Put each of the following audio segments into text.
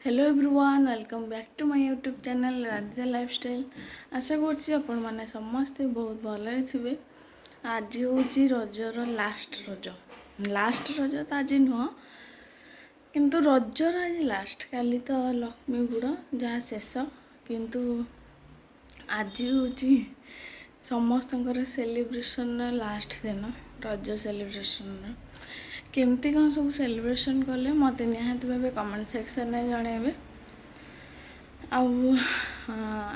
Hello everyone welcome back to my YouTube channel Radhika lifestyle. आशा करछि आपण माने समस्ते बहुत भले थे। आज हूँ रजर लास्ट रज तो आज नुह किंतु रजर आज लास्ट काली तो लक्ष्मी बुड़ जहाँ शेष किंतु आज हूँ समस्त सेलिब्रेशन लास्ट दिन रज सेलिब्रेशन केमती कौन सब सेलिब्रेशन कले मत निहाती भाव कमेंट सेक्शन में जनइबे।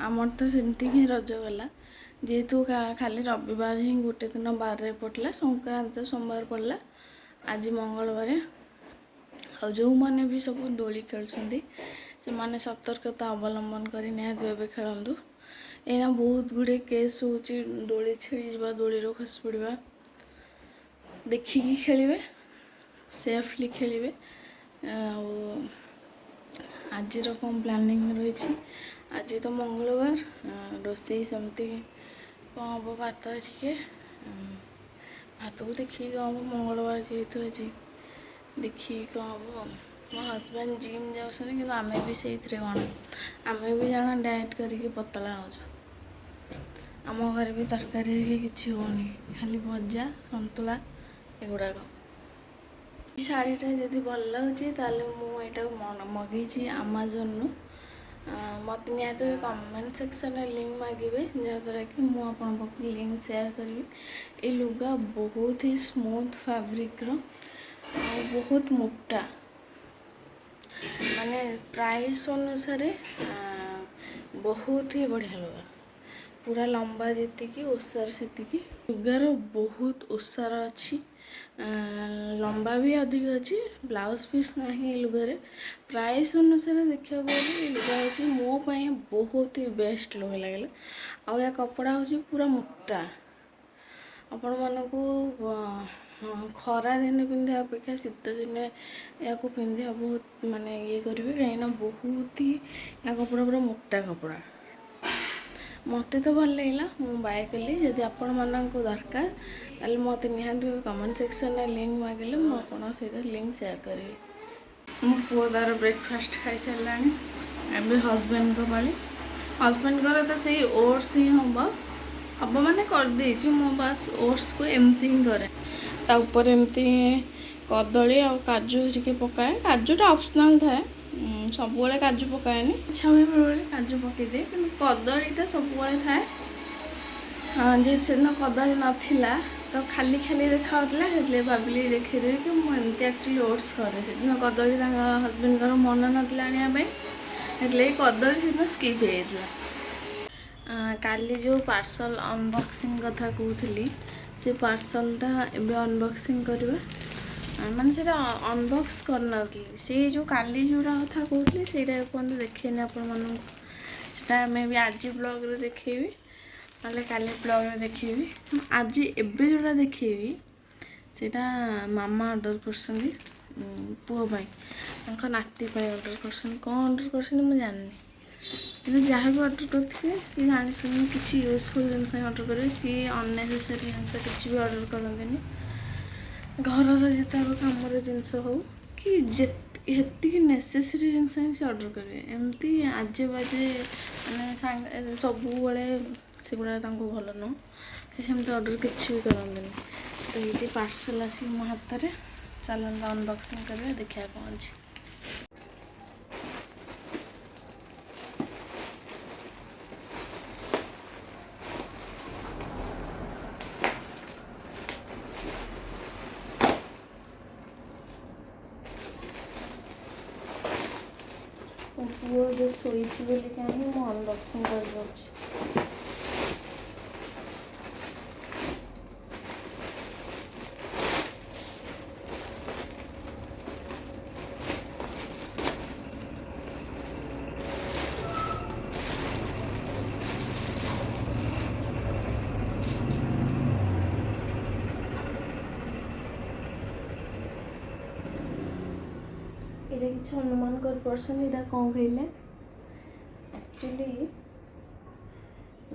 आमर तो सेमती ही रज गला जेहेतु खाली रविवार ही गोटे दिन बारे पड़ला संक्रांति सोमवार पड़ला आज मंगलवार। आ जो मैंने भी सब दोली खेलुंट से माने सतर्कता अवलंबन कर निहाती भाव खेलु। एना बहुत गुड़े केस हो दोली छिड़ी दोली खस पड़ा देखिकी खेलिए सेफली खेलिए। आज कौन प्लानिंग रही आज तो मंगलवार रोसे सेमती कौन हम भात भात को देखिए कौन हम मंगलवार जेहेतु आज देखिए कौन हम मो हजबैंड जिम जाऊँ कि आम भी से कौन आम भी जाना डाएट करके पतला हो आम घर भी तरकारी किसी होनी खाली भजा सतुला एगुड़ाक। शाढ़ीटा जदि भल लगे मुझे मगेची आमाजन मत निहत कमेंट सेक्शन में लिंक मागे जहाँद्वारा कि मुझे लिंक शेयर करी। ये लुगा बहुत ही स्मूथ फैब्रिक बहुत मोटा माने प्राइस अनुसार बहुत ही बढ़िया लुगा पूरा लंबा जी ओसार से लुगार बहुत ओसार अच्छी लंबा भी अधिक अच्छी ब्लाउज पीस ना लुगारे प्राइस अनुसार देखा ये लुगा हूँ मोपाई बहुत ही बेस्ट लुगा लगे। आ या कपड़ा हूँ पूरा मोटा आपण मानक खरा दिन पिंधा अपेक्षा शीत दिन या पिंधा बहुत माने ये करेंगे कहीं बहुत ही या कपड़ा पूरा मोटा कपड़ा मत तो भल लगे मुझे बाय कली जदि आपण मानक दरकार ताले मत निहाती कमेंट सेक्शन में लिंक मागिले मुझे सहित लिंक शेयर करी। मो पुओ तार ब्रेकफास्ट खाई सारा एवं हजबैंड को पाली हजबैंड को तो सही ओट्स ही हम हम मैंने करदे मो बस ओट्स को एमती ही कै तापर एमती कदली आ काजू टे पकाए काजूटा ऑप्शनल थाए सब काजू पकाएनि इच्छा हुए बेले काजू पकईदे कि कदलीटा सब थाए जे कदली नाला तो खाली खाली देखा भाविली देखेदेवी कि मुझे एक्चुअली ओट्स करे से दिन कदली हजबैंड मन नाई कदली से स्किप हो काली जो पार्सल अनबॉक्सिंग कथा कहूली से पार्सलटा एवं अनबॉक्सिंग करवा माने से अनबॉक्स करना से जो काली जोड़ा कथा कहते से देखेनि आपण मानता मैं भी आज ब्लॉग रे देखेबी ना काली ब्लॉग रे देखेबी आज एबे जोड़ा देखेबी सेटा मामा ऑर्डर करसन पुओ नाती ऑर्डर करसन कौन ऑर्डर करसन मुझे जाननी कि जहाँ भी ऑर्डर करते सी जानी किसी यूजफुल जिन ऑर्डर करेंगे सी अननेसेसरी जिन किसी भी ऑर्डर करते घर जिते कमर जिनस हो कि ये नेसेसरी जिन से ऑर्डर करेंगे एमती आजे बाजे मैंने सब से गुड़ा भल नुह से ऑर्डर किसी भी करते तो ये पार्सल आसी मो हाथ में चलता अनबॉक्सिंग करें देखा कौन अच्छी। पुओ जो शोची बोली कहीं मुझे अनबॉक्सिंग कर ये किसी अनुमान कर पर्सन यहाँ कौन कहले एक्चुअली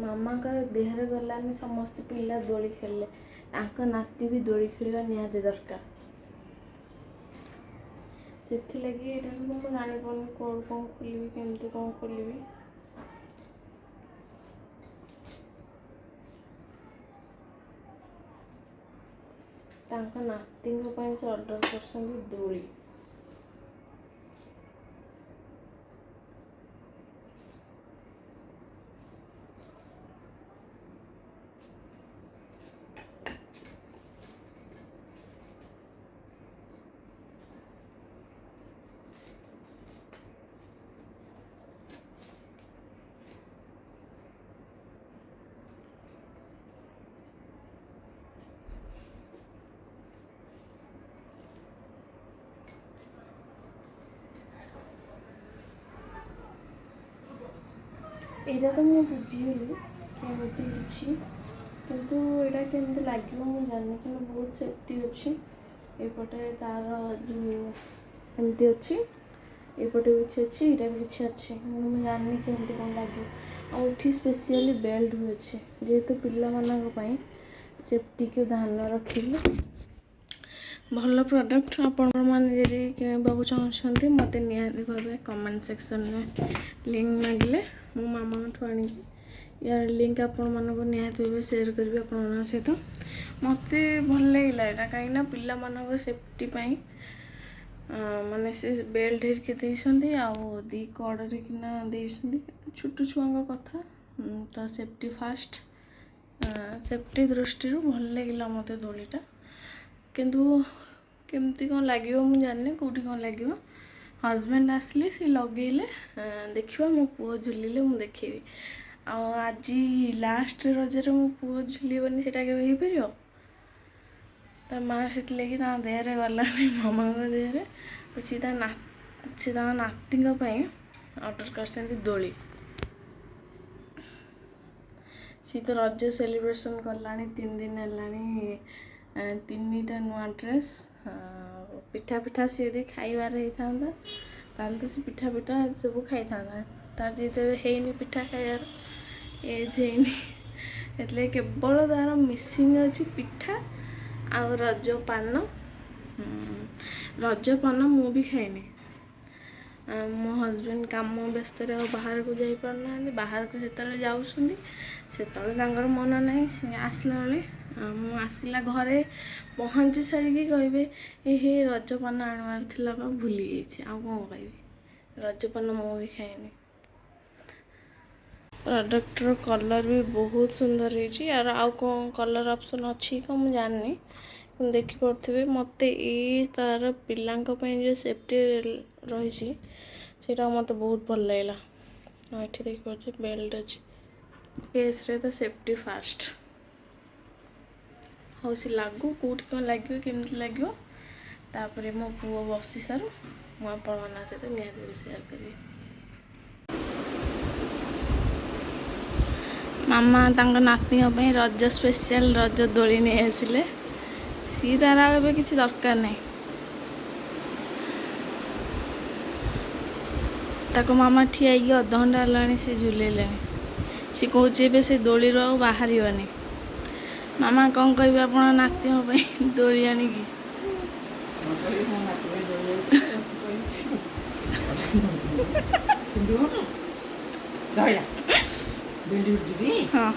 मामा का देहरे गलानी समस्त पिला दोली खेले नाती भी दोली खेलवा निहाती दरकार ସେଥିଲାଗି ଏଇଟାକୁ ମୁଁ ଜାଣିପାରୁନି କ'ଣ ଖୋଲିବି, କେମିତି କ'ଣ ଖୋଲିବି। ତାଙ୍କ ନାତିଙ୍କ ପାଇଁ ସେ ଅର୍ଡ଼ର କରିଛନ୍ତି ଦୋଳି। ଏଇଟା ତ ମୁଁ ବୁଝିଗଲି କେମିତି କିଛି, କିନ୍ତୁ ଏଇଟା କେମିତି ଲାଗିବ ମୁଁ ଜାଣିନି, କିନ୍ତୁ ବହୁତ ସେଫ୍ଟି ଅଛି। ଏପଟେ ତାର ଯେଉଁ ଏମିତି ଅଛି, ଏପଟେ ବି କିଛି ଅଛି, ଏଇଟା ବି କିଛି ଅଛି, ମୁଁ ଜାଣିନି କେମିତି କ'ଣ ଲାଗିବ। ଆଉ ଏଠି ସ୍ପେସିଆଲି ବେଲ୍ଟ ବି ଅଛି, ଯେହେତୁ ପିଲାମାନଙ୍କ ପାଇଁ ସେଫ୍ଟିକୁ ଧ୍ୟାନ ରଖିଲି। ଭଲ ପ୍ରଡ଼କ୍ଟ। ଆପଣମାନେ ଯଦି କିଣିବାକୁ ଚାହୁଁଛନ୍ତି ମୋତେ ନିହାତି ଭାବେ କମେଣ୍ଟ ସେକ୍ସନରେ ଲିଙ୍କ୍ ମାଗିଲେ ମୁଁ ମାମାଙ୍କଠୁ ଆଣିବି। ୟାର ଲିଙ୍କ୍ ଆପଣମାନଙ୍କୁ ନିହାତି ଭାବେ ସେୟାର କରିବି ଆପଣମାନଙ୍କ ସହିତ। ମୋତେ ଭଲ ଲାଗିଲା ଏଇଟା, କାହିଁକିନା ପିଲାମାନଙ୍କ ସେଫ୍ଟି ପାଇଁ ମାନେ ସେ ବେଲ୍ଟ ହେରିକି ଦେଇଛନ୍ତି, ଆଉ ଦୁଇ କଡ଼ରେ କିନା ଦେଇଛନ୍ତି। ଛୋଟ ଛୁଆଙ୍କ କଥା ତ ସେଫ୍ଟି ଫାଷ୍ଟ, ସେଫ୍ଟି ଦୃଷ୍ଟିରୁ ଭଲ ଲାଗିଲା ମୋତେ ଦୋଳିଟା। କିନ୍ତୁ କେମିତି କ'ଣ ଲାଗିବ ମୁଁ ଜାଣିନି, କେଉଁଠି କ'ଣ ଲାଗିବ। ହଜବେଣ୍ଡ ଆସିଲେ ସେ ଲଗେଇଲେ ଦେଖିବା, ମୋ ପୁଅ ଝୁଲିଲେ ମୁଁ ଦେଖେଇବି। ଆଉ ଆଜି ଲାଷ୍ଟ ରଜରେ ମୋ ପୁଅ ଝୁଲିବନି, ସେଇଟା କେବେ ହେଇପାରିବ? ତା ମାଆ ସେଥିଲାଗି ତାଙ୍କ ଦେହରେ ଗଲାନି, ମାମାଙ୍କ ଦେହରେ। ତ ସେ ତାଙ୍କ ନାତିଙ୍କ ପାଇଁ ଅର୍ଡ଼ର କରିଛନ୍ତି ଦୋଳି। ସିଏ ତ ରଜ ସେଲିବ୍ରେସନ୍ କଲାଣି 3 ଦିନ ହେଲାଣି, 3ଟା ନୂଆ ଡ୍ରେସ୍। ପିଠା ସିଏ ଯଦି ଖାଇବାର ହେଇଥାନ୍ତା ତାହେଲେ ତ ସେ ପିଠା ସବୁ ଖାଇଥାନ୍ତା। ତାର ଯେହେତୁ ହେଇନି ପିଠା ଖାଇବାର ଏଜ୍ ହେଇନି, ସେଥିଲାଗି କେବଳ ତାର ମିସିଂ ଅଛି ପିଠା ଆଉ ରଜପାନ। ରଜପାନ ମୁଁ ବି ଖାଇନି। ମୋ ହଜବେଣ୍ଡ କାମ ବ୍ୟସ୍ତରେ ଆଉ ବାହାରକୁ ଯାଇପାରୁନାହାନ୍ତି। ବାହାରକୁ ଯେତେବେଳେ ଯାଉଛନ୍ତି ସେତେବେଳେ ତାଙ୍କର ମନ ନାହିଁ। ସେ ଆସିଲା ବେଳେ ମୁଁ ଆସିଲା ଘରେ ପହଞ୍ଚି ସାରିକି କହିବେ ହେ ରଜପାନ ଆଣିବାର ଥିଲା ବା ଭୁଲି ଯାଇଛି। ଆଉ କ'ଣ କହିବି, ରଜପାନ ମୁଁ ବି ଖାଇନି। ପ୍ରଡ଼କ୍ଟର କଲର୍ ବି ବହୁତ ସୁନ୍ଦର ହେଇଛି। ଆଉ କ'ଣ କଲର୍ ଅପସନ୍ ଅଛି କ'ଣ ମୁଁ ଜାଣିନି, କିନ୍ତୁ ଦେଖିପାରୁଥିବେ। ମୋତେ ତାର ପିଲାଙ୍କ ପାଇଁ ଯେଉଁ ସେଫ୍ଟି ରହିଛି ସେଇଟା ମୋତେ ବହୁତ ଭଲ ଲାଗିଲା। ଏଠି ଦେଖିପାରୁଛି ବେଲ୍ଟ ଅଛି, କେସ୍ରେ ତ ସେଫ୍ଟି ଫାଷ୍ଟ। ହଉ ସେ ଲାଗୁ, କେଉଁଠି କ'ଣ ଲାଗିବ, କେମିତି ଲାଗିବ, ତାପରେ ମୋ ପୁଅ ବସି ସାରୁ ମୁଁ ଆପଣମାନଙ୍କ ସହିତ ନିହାତି ସେୟାର କରିବି। ମାମା ତାଙ୍କ ନାତିଙ୍କ ପାଇଁ ରଜ ସ୍ପେଶିଆଲ ରଜ ଦୋଳି ନେଇ ଆସିଲେ। ସିଏ ତାର ଆଉ ଏବେ କିଛି ଦରକାର ନାହିଁ। ତାକୁ ମାମା ଠିଆ ହେଇକି ଅଧଘଣ୍ଟା ହେଲାଣି ସେ ଝୁଲେଇଲେଣି। ସେ କହୁଛି ଏବେ ସେ ଦୋଳିରୁ ଆଉ ବାହାରିବନି। ମାମା କ'ଣ କହିବେ ଆପଣ ନାତିଙ୍କ ପାଇଁ ଦୋଳି ଆଣିକି? ହଁ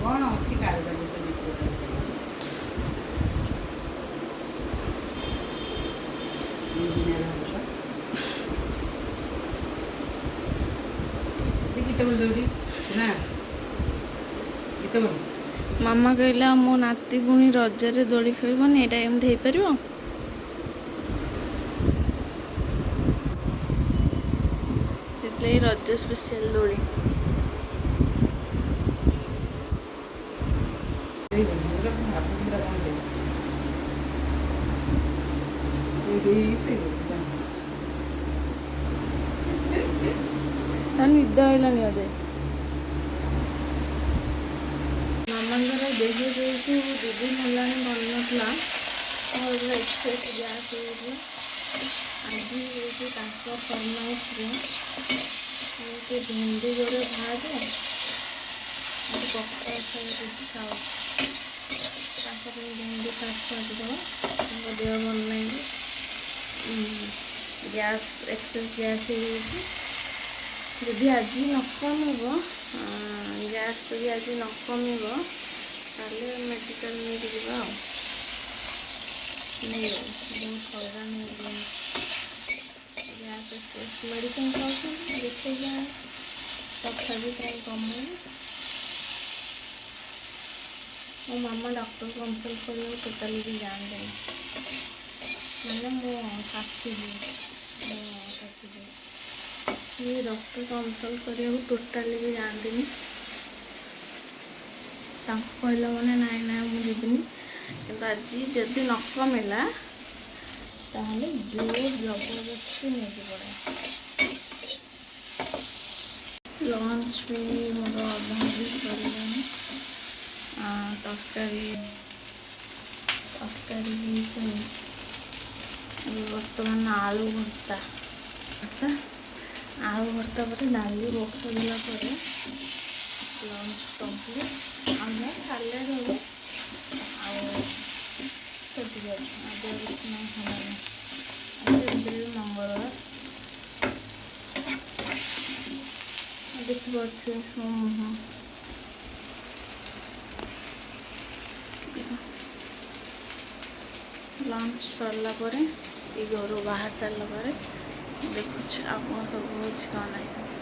କ'ଣ ଅଛି କାରବାର ମାମା କହିଲା ମୋ ନାତି ପୁଣି ରଜରେ ଦୋଳି ଖେଳିବନି, ଏଇଟା ଏମିତି ହେଇପାରିବ? ସେଥିଲାଗି ରଜ ସ୍ପେଶିଆଲ ଦୋଳି। ନିଦ ହେଇଲାନି ବୋଧେ। ମାମାଙ୍କର ଦେହ ଯେହେତୁ 2 ଦିନ ହେଲାଣି ଭଲ ନଥିଲା, ଏକ୍ସପ୍ରେସ୍ ଗ୍ୟାସ୍ ହେଇଯାଇଥିଲା। ଆଜି ହେଉଛି ତାଙ୍କ ଫରମାଇଶରେ ମୋତେ ଭେଣ୍ଡି ଯୋଡ଼େ ଭାଜେ ପଖାଳ ଖାଇବାକୁ ଖାଉ ତାଙ୍କ ପାଇଁ ଭେଣ୍ଡି ଫାଷ୍ଟ ଭାଜିଦେବା। ତାଙ୍କ ଦେହ ଭଲ ନାହିଁ, ଗ୍ୟାସ୍ ଏକ୍ସେସ୍ ଗ୍ୟାସ୍ ହେଇଯାଇଛି। ଯଦି ଆଜି ନ କମିବ, ଗ୍ୟାସ୍ ଯଦି ଆଜି ନ କମିବ ତାହେଲେ ମେଡ଼ିକାଲ ନେଇକି ଯିବା ଆଉ। ବହୁତ ହଇରାଣ ହେଇଗଲେଣି, ଗ୍ୟାସ୍ ଏକ୍ସେସ୍ ମେଡ଼ିସିନ ଖାଉଛନ୍ତି ଦେଖେଇକି ଆଣି, ତଥାପି କାହିଁ କମୁନି। ମୋ ମାମା ଡକ୍ଟର କନସଲ୍ଟ କରିବାକୁ ଟୋଟାଲି ବି ଯାଆନ୍ତିନି, ମାନେ ମୋ ଶାଶୁ ସିଏ ଡକ୍ଟର କନସଲ୍ଟ କରିବାକୁ ଟୋଟାଲି ବି ଯାଆନ୍ତିନି। ତାଙ୍କୁ କହିଲା ମାନେ ନାଇଁ ମୁଁ ଯିବିନି। କିନ୍ତୁ ଆଜି ଯଦି ନ କମିଲା ତାହେଲେ ଜୋର ଜବରଦସ୍ତି ନେଇକି ପଡ଼େ। ଲଞ୍ଚ ବି ମୋର ଅଧା ବି ସରିଲାଣି। ତରକାରୀ ହେଇସାରି ବର୍ତ୍ତମାନ ଆଳୁ ଭର୍ତ୍ତା ପରେ ଡାଲି ବସାଇଲା ପରେ ଲଞ୍ଚ କମ୍ପ୍ଲିଟ୍। ଆଉ ଯାହା ସାଲାଡ଼ ହେବ ଆଉ ସେତିକି ଅଛି। ଆଜି ଆଉ କିଛି ନାହିଁ ଖାଇବାରେ। ଆଜି ଏମିତିରେ ମଙ୍ଗଳବାର ଦେଖିପାରୁଥିବେ ମୋ ମୁହଁ। ଲଞ୍ଚ ସରିଲା ପରେ, ଘରୁ ବାହାରି ସାରିଲା ପରେ ଦେଖୁଛି ଆଉ କ'ଣ ସବୁ ହେଉଛି କ'ଣ ନାହିଁ।